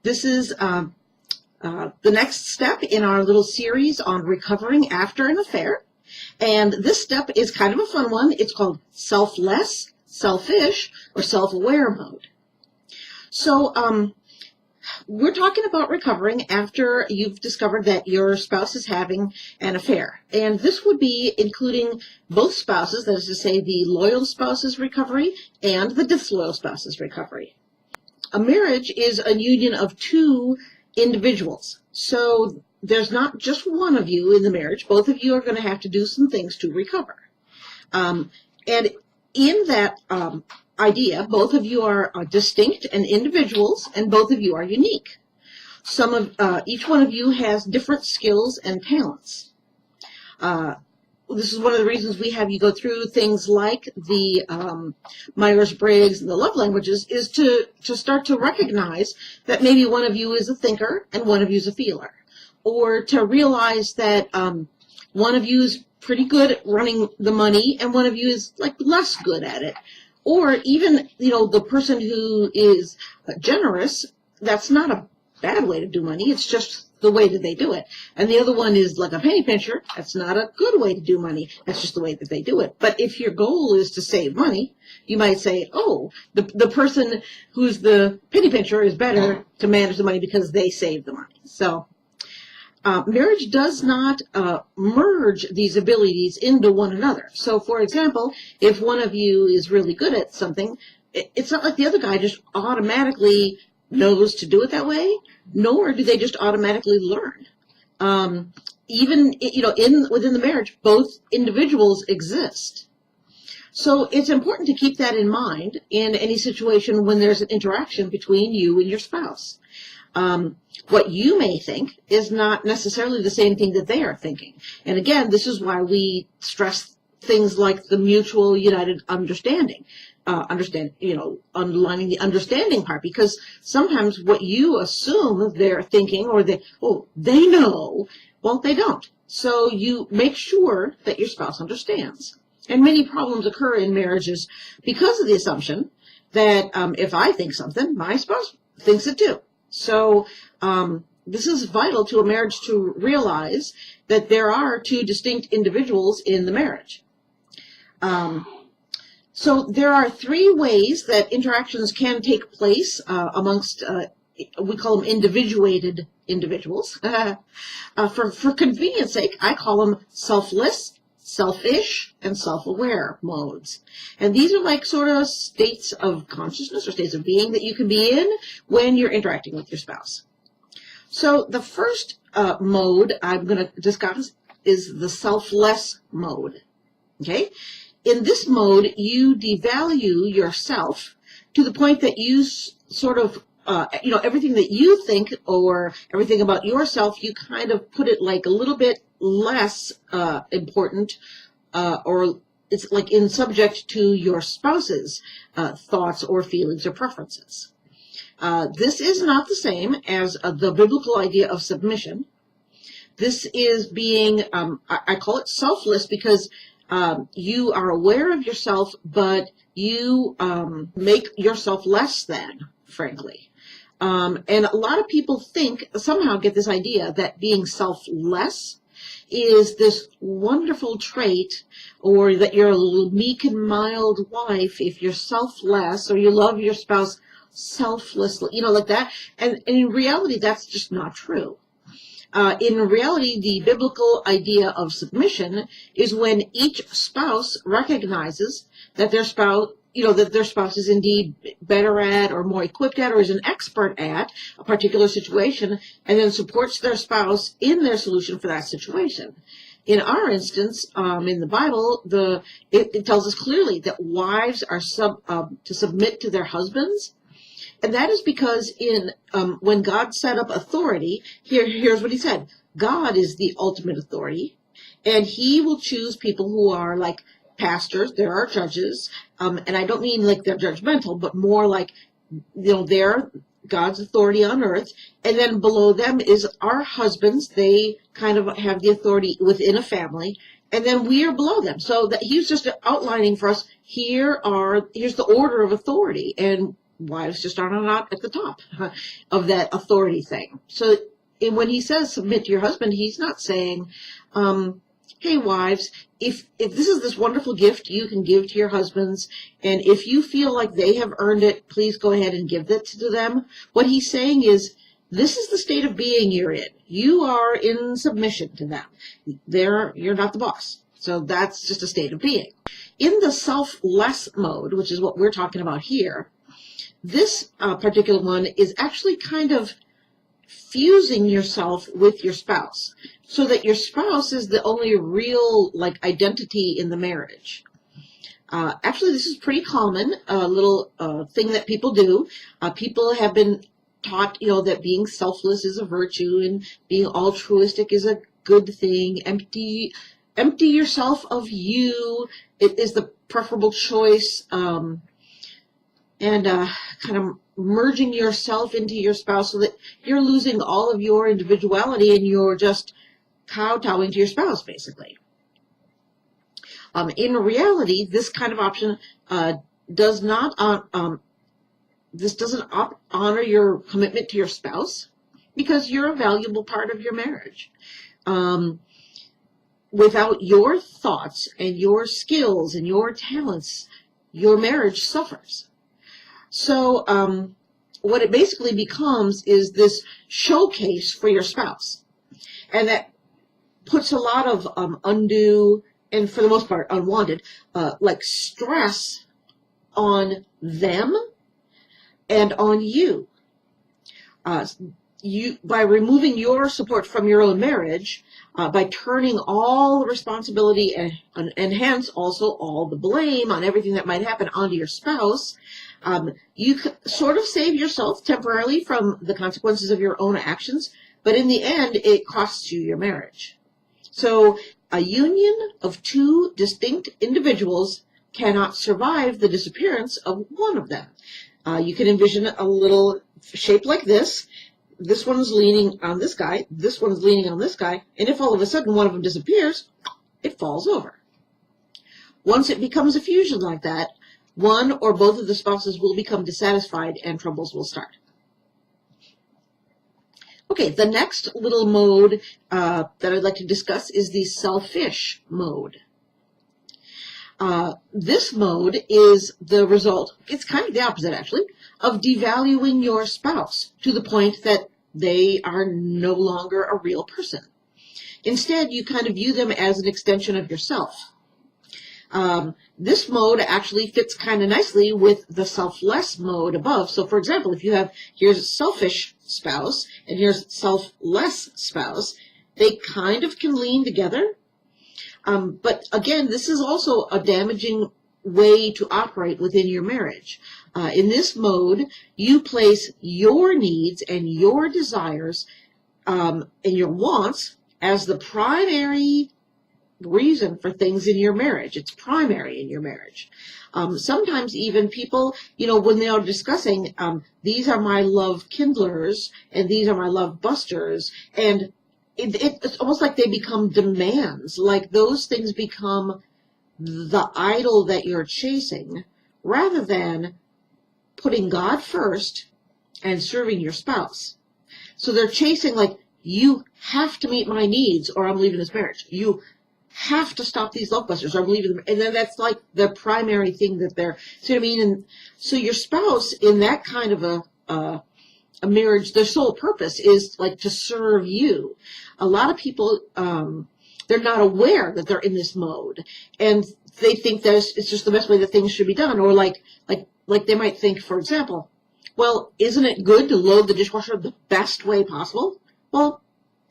This is the next step in our little series on recovering after an affair. And this step is kind of a fun one. It's called selfless, selfish, or self-aware mode. So we're talking about recovering after you've discovered that your spouse is having an affair. And this would be including both spouses, that is to say the loyal spouse's recovery and the disloyal spouse's recovery. A marriage is a union of two individuals. So there's not just one of you in the marriage. Both of you are going to have to do some things to recover. And in that idea, both of you are distinct and individuals, and both of you are unique. Each one of you has different skills and talents. This is one of the reasons we have you go through things like the Myers-Briggs and the love languages, is to start to recognize that maybe one of you is a thinker and one of you is a feeler, or to realize that one of you is pretty good at running the money and one of you is like less good at it. Or even, the person who is generous, that's not a bad way to do money. It's just the way that they do it. And the other one is like a penny pincher. That's not a good way to do money. That's just the way that they do it. But if your goal is to save money, you might say, oh, the person who's the penny pincher is better to manage the money because they save the money. So marriage does not merge these abilities into one another. So, for example, if one of you is really good at something, it's not like the other guy just automatically knows to do it that way, nor do they just automatically learn. Even within the marriage, both individuals exist. So it's important to keep that in mind in any situation when there's an interaction between you and your spouse. What you may think is not necessarily the same thing that they are thinking. And again, this is why we stress things like the mutual united understanding. Underlining the understanding part, because sometimes what you assume they're thinking or they know, well, they don't. So you make sure that your spouse understands. And many problems occur in marriages because of the assumption that if I think something, my spouse thinks it too. So this is vital to a marriage to realize that there are two distinct individuals in the marriage. So there are three ways that interactions can take place amongst, we call them individuated individuals. For convenience sake, I call them selfless, selfish, and self-aware modes. And these are like sort of states of consciousness or states of being that you can be in when you're interacting with your spouse. So the first mode I'm going to discuss is the selfless mode. Okay? In this mode, you devalue yourself to the point that you sort of, everything that you think or everything about yourself, you kind of put it like a little bit less important, or it's like in subject to your spouse's thoughts or feelings or preferences. This is not the same as the biblical idea of submission. This is being, I call it selfless because you are aware of yourself, but you make yourself less than, frankly. And a lot of people somehow get this idea that being selfless is this wonderful trait, or that you're a little meek and mild wife if you're selfless, or you love your spouse selflessly, like that. And in reality, that's just not true. In reality, the biblical idea of submission is when each spouse recognizes that their spouse, is indeed better at or more equipped at or is an expert at a particular situation, and then supports their spouse in their solution for that situation. In our instance, in the Bible, it tells us clearly that wives are to submit to their husbands. And that is because when God set up authority, here's what he said. God is the ultimate authority, and he will choose people who are like pastors. There are judges, and I don't mean like they're judgmental, but more like, they're God's authority on earth. And then below them is our husbands. They kind of have the authority within a family. And then we are below them. So that he's just outlining for us, here's the order of authority. And wives just are not at the top of that authority thing. So when he says submit to your husband, he's not saying, hey, wives, if this is this wonderful gift you can give to your husbands, and if you feel like they have earned it, please go ahead and give that to them. What he's saying is, this is the state of being you're in. You are in submission to them. You're not the boss. So that's just a state of being. In the selfless mode, which is what we're talking about here, this particular one is actually kind of fusing yourself with your spouse so that your spouse is the only real identity in the marriage. Actually, this is pretty common, a little thing that people do. People have been taught, that being selfless is a virtue and being altruistic is a good thing. Empty yourself of you. It is the preferable choice. And kind of merging yourself into your spouse so that you're losing all of your individuality and you're just kowtowing to your spouse, basically. In reality, this kind of option does not this doesn't honor your commitment to your spouse because you're a valuable part of your marriage. Without your thoughts and your skills and your talents, your marriage suffers. So what it basically becomes is this showcase for your spouse. And that puts a lot of undue, and for the most part unwanted, stress on them and on you. By removing your support from your own marriage, by turning all the responsibility and hence also all the blame on everything that might happen onto your spouse, you sort of save yourself temporarily from the consequences of your own actions, but in the end, it costs you your marriage. So a union of two distinct individuals cannot survive the disappearance of one of them. You can envision a little shape like this. This one's leaning on this guy, this one's leaning on this guy, and if all of a sudden one of them disappears, it falls over. Once it becomes a fusion like that, one or both of the spouses will become dissatisfied and troubles will start. Okay, the next little mode that I'd like to discuss is the selfish mode. This mode is the result, it's kind of the opposite actually, of devaluing your spouse to the point that they are no longer a real person. Instead, you kind of view them as an extension of yourself. This mode actually fits kind of nicely with the selfless mode above. So for example, if you have, here's a selfish spouse and here's selfless spouse, they kind of can lean together. But again, this is also a damaging way to operate within your marriage. In this mode, you place your needs and your desires and your wants as the primary reason for things in your marriage. It's primary in your marriage. Sometimes even people, when they are discussing, these are my love kindlers and these are my love busters, and it's almost like they become demands, like those things become the idol that you're chasing, rather than putting God first and serving your spouse. So they're chasing you have to meet my needs or I'm leaving this marriage. You have to stop these love busters or I'm leaving them. And then that's like the primary thing that they're, see what I mean? And so your spouse in that kind of a marriage, their sole purpose is to serve you. A lot of people, they're not aware that they're in this mode, and they think that it's just the best way that things should be done. Or like they might think, for example, well, isn't it good to load the dishwasher the best way possible? Well,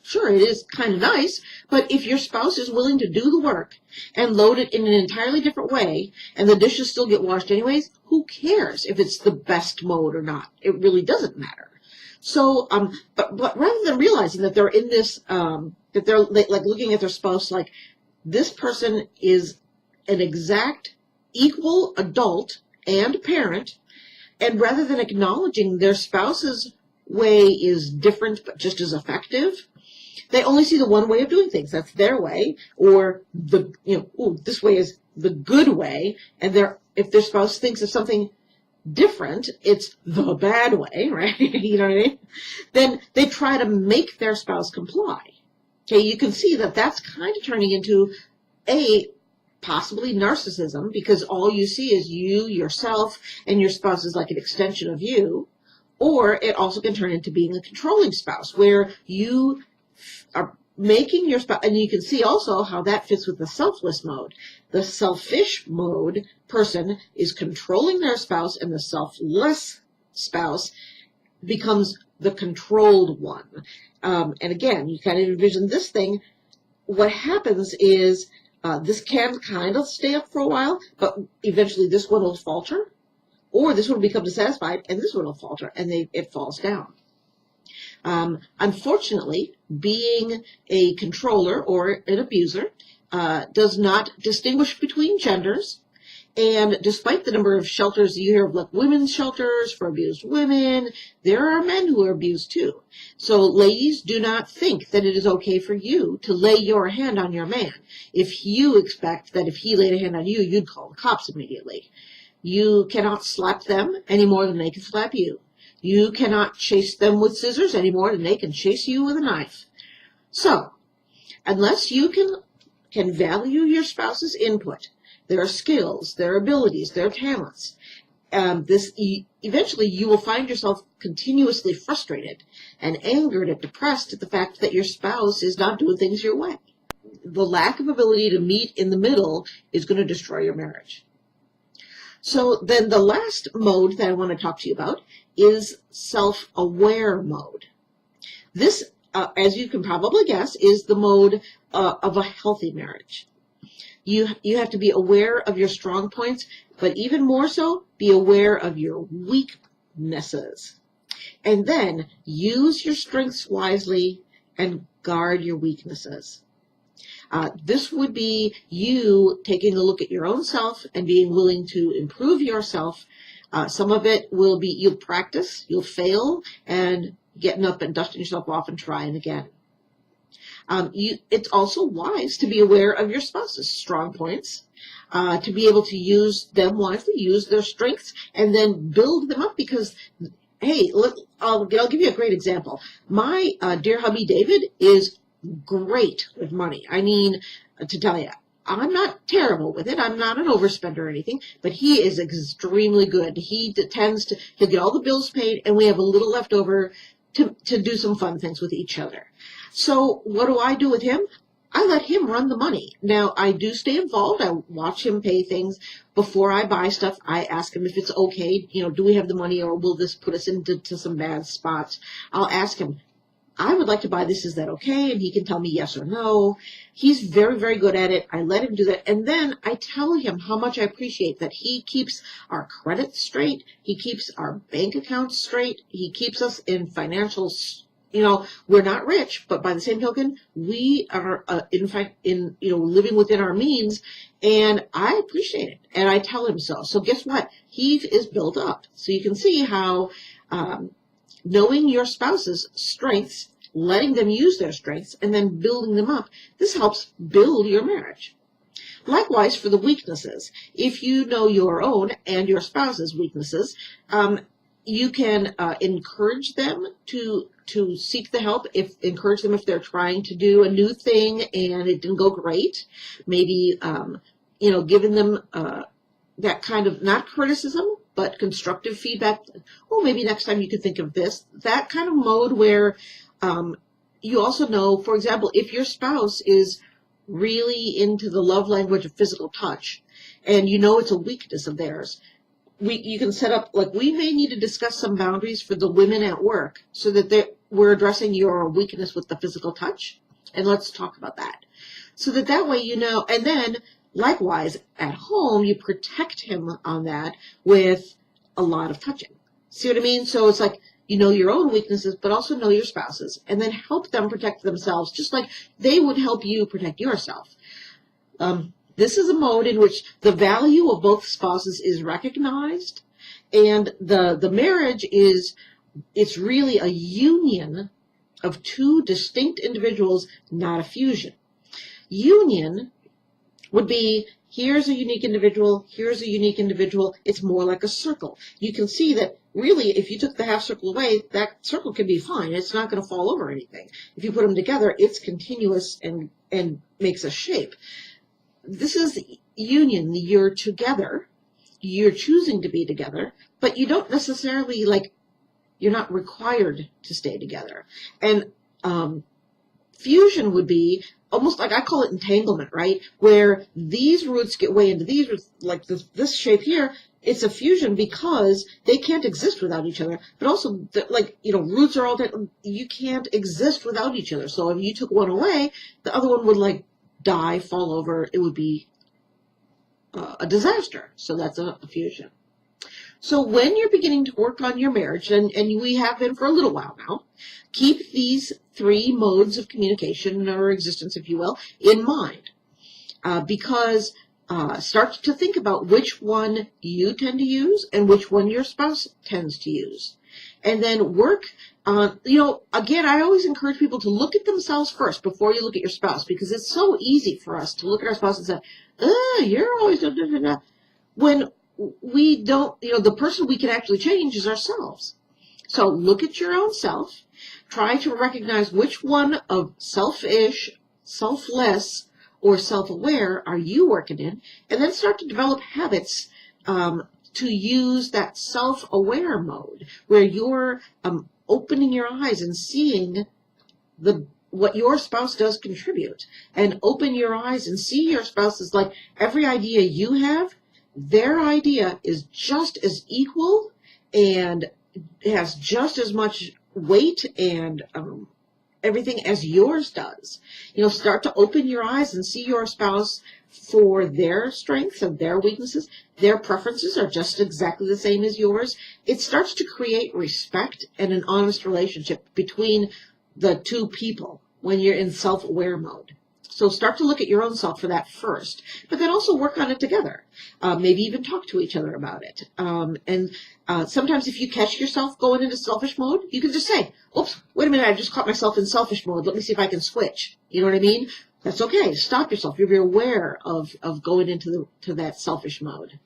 sure, it is kind of nice, but if your spouse is willing to do the work and load it in an entirely different way, and the dishes still get washed anyways, who cares if it's the best mode or not? It really doesn't matter. So, but rather than realizing that they're in this, that they're looking at their spouse like this person is an exact equal adult and parent, and rather than acknowledging their spouse's way is different but just as effective, they only see the one way of doing things. That's their way, or this way is the good way. And if their spouse thinks of something different, it's the bad way, right? You know what I mean? Then they try to make their spouse comply. Okay, you can see that that's kind of turning into possibly narcissism, because all you see is you, yourself, and your spouse is like an extension of you. Or it also can turn into being a controlling spouse, where you are making your spouse, and you can see also how that fits with the selfless mode. The selfish mode person is controlling their spouse, and the selfless spouse becomes the controlled one. And again, you kind of envision this thing. What happens is this can kind of stay up for a while, but eventually this one will falter, or this one will become dissatisfied, and this one will falter, and it falls down. Unfortunately, being a controller or an abuser does not distinguish between genders. And despite the number of shelters you hear of, like women's shelters for abused women, there are men who are abused too. So ladies, do not think that it is okay for you to lay your hand on your man if you expect that if he laid a hand on you, you'd call the cops immediately. You cannot slap them any more than they can slap you. You cannot chase them with scissors any more than they can chase you with a knife. So, unless you can value your spouse's input, their skills, their abilities, their talents, eventually you will find yourself continuously frustrated and angered and depressed at the fact that your spouse is not doing things your way. The lack of ability to meet in the middle is going to destroy your marriage. So then the last mode that I want to talk to you about is self-aware mode. This, as you can probably guess, is the mode of a healthy marriage. You have to be aware of your strong points, but even more so, be aware of your weaknesses. And then use your strengths wisely and guard your weaknesses. This would be you taking a look at your own self and being willing to improve yourself. Some of it will be you'll practice, you'll fail, and getting up and dusting yourself off and trying again. It's also wise to be aware of your spouse's strong points, to be able to use them wisely, use their strengths, and then build them up because, hey, I'll give you a great example. My dear hubby David is great with money. I mean, to tell you, I'm not terrible with it. I'm not an overspender or anything, but he is extremely good. He'll get all the bills paid, and we have a little left over to do some fun things with each other. So what do I do with him? I let him run the money. Now, I do stay involved. I watch him pay things. Before I buy stuff, I ask him if it's okay. Do we have the money, or will this put us into some bad spots? I'll ask him, I would like to buy this. Is that okay? And he can tell me yes or no. He's very, very good at it. I let him do that. And then I tell him how much I appreciate that he keeps our credit straight. He keeps our bank accounts straight. He keeps us in financial, we're not rich, but by the same token, we are, living within our means. And I appreciate it. And I tell him so. So guess what? He is built up. So you can see how, knowing your spouse's strengths, letting them use their strengths, and then building them up, this helps build your marriage. Likewise, for the weaknesses, if you know your own and your spouse's weaknesses, you can encourage them to seek the help. Encourage them if they're trying to do a new thing and it didn't go great. Maybe giving them that kind of, not criticism, but constructive feedback. Oh, maybe next time you could think of this. That kind of mode where you also know, for example, if your spouse is really into the love language of physical touch, and it's a weakness of theirs, you can set up, like, we may need to discuss some boundaries for the women at work so that we're addressing your weakness with the physical touch, and let's talk about that. So that way and then likewise, at home, you protect him on that with a lot of touching. See what I mean? So it's like, your own weaknesses, but also know your spouse's, and then help them protect themselves, just like they would help you protect yourself. This is a mode in which the value of both spouses is recognized, and the marriage it's really a union of two distinct individuals, not a fusion. Union would be here's a unique individual, here's a unique individual. It's more like a circle. You can see that really, if you took the half circle away, that circle can be fine. It's not going to fall over anything. If you put them together, it's continuous and makes a shape. This is union. You're together. You're choosing to be together, but you don't necessarily, like, you're not required to stay together. And fusion would be almost like, I call it entanglement, right? Where these roots get way into these roots, like this shape here. It's a fusion because they can't exist without each other. But also, like, roots are all different. You can't exist without each other. So if you took one away, the other one would, like, die, fall over. It would be a disaster. So that's a fusion. So when you're beginning to work on your marriage, and we have been for a little while now, keep these 3 modes of communication or existence, if you will, in mind. Because start to think about which one you tend to use and which one your spouse tends to use. And then work on, again, I always encourage people to look at themselves first before you look at your spouse, because it's so easy for us to look at our spouse and say, you're always da, da, da, da. When we don't, the person we can actually change is ourselves. So look at your own self. Try to recognize which one of selfish, selfless, or self-aware are you working in, and then start to develop habits to use that self-aware mode, where you're opening your eyes and seeing what your spouse does contribute, and open your eyes and see your spouse as, like, every idea you have, their idea is just as equal and has just as much weight and everything as yours does. Start to open your eyes and see your spouse for their strengths and their weaknesses. Their preferences are just exactly the same as yours. It starts to create respect and an honest relationship between the 2 people when you're in self-aware mode. So start to look at your own self for that first, but then also work on it together. Maybe even talk to each other about it. And sometimes if you catch yourself going into selfish mode, you can just say, oops, wait a minute, I just caught myself in selfish mode. Let me see if I can switch. You know what I mean? That's okay. Stop yourself. You're very aware of going into that selfish mode.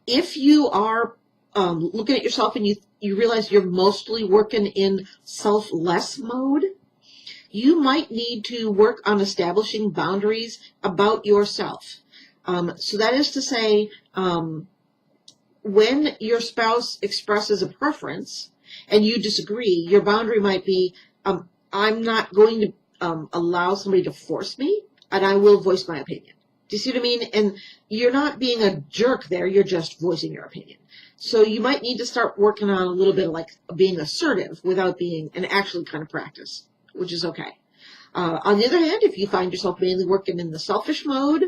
If you are looking at yourself and you realize you're mostly working in selfless mode, you might need to work on establishing boundaries about yourself. So that is to say, when your spouse expresses a preference and you disagree, your boundary might be, I'm not going to allow somebody to force me, and I will voice my opinion. Do you see what I mean? And you're not being a jerk there, you're just voicing your opinion. So you might need to start working on a little bit of, like, being assertive without being an actually kind of practice, which is okay. On the other hand, if you find yourself mainly working in the selfish mode,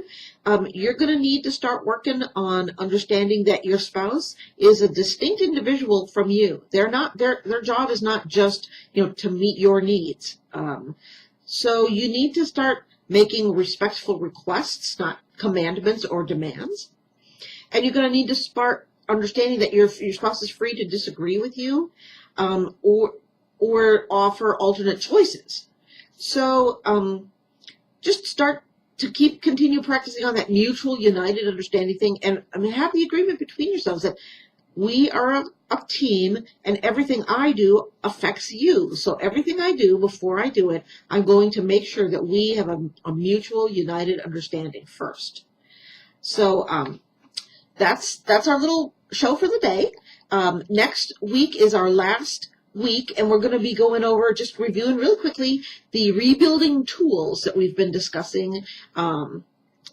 you're going to need to start working on understanding that your spouse is a distinct individual from you. They're not, their job is not just, to meet your needs. So you need to start making respectful requests, not commandments or demands. And you're going to need to start understanding that your spouse is free to disagree with you, or offer alternate choices. So just start to continue practicing on that mutual, united understanding thing, and have the agreement between yourselves that we are a team, and everything I do affects you. So everything I do, before I do it, I'm going to make sure that we have a mutual, united understanding first. So that's our little show for the day. Next week is our last week, and we're going to be going over, just reviewing really quickly, the rebuilding tools that we've been discussing,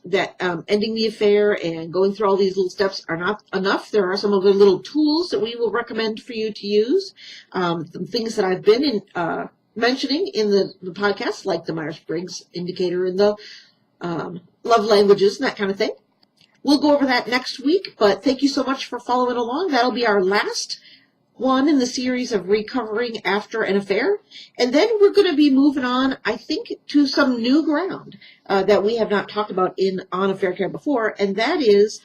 that ending the affair and going through all these little steps are not enough. There are some other little tools that we will recommend for you to use, some things that I've been mentioning in the podcast, like the Myers-Briggs indicator and the love languages and that kind of thing. We'll go over that next week, but thank you so much for following along. That'll be our last one in the series of recovering after an affair. And then we're going to be moving on, I think, to some new ground that we have not talked about on Affaircare before, and that is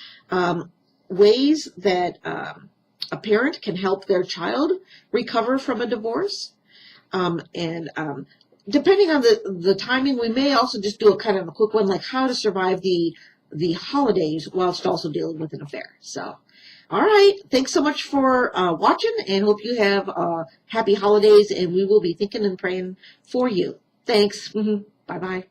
ways that a parent can help their child recover from a divorce. depending on the timing, we may also just do a kind of a quick one, like how to survive the holidays whilst also dealing with an affair. So, all right. Thanks so much for watching, and hope you have happy holidays, and we will be thinking and praying for you. Thanks. Bye-bye.